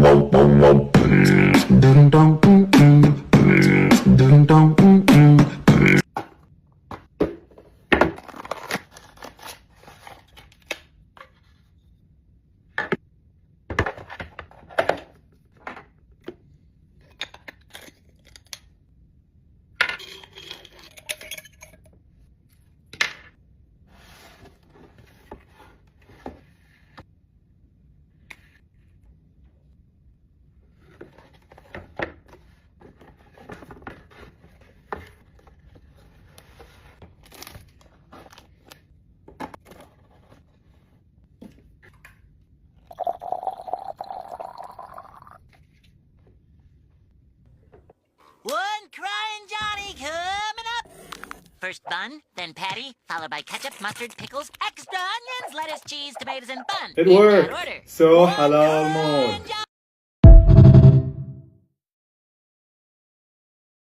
Ding dong, ding dong, One crying Johnny coming up. First bun, then patty, followed by ketchup, mustard, pickles, extra onions, lettuce, cheese, tomatoes, and bun. It In that worked. order. So One halal crying mode. Johnny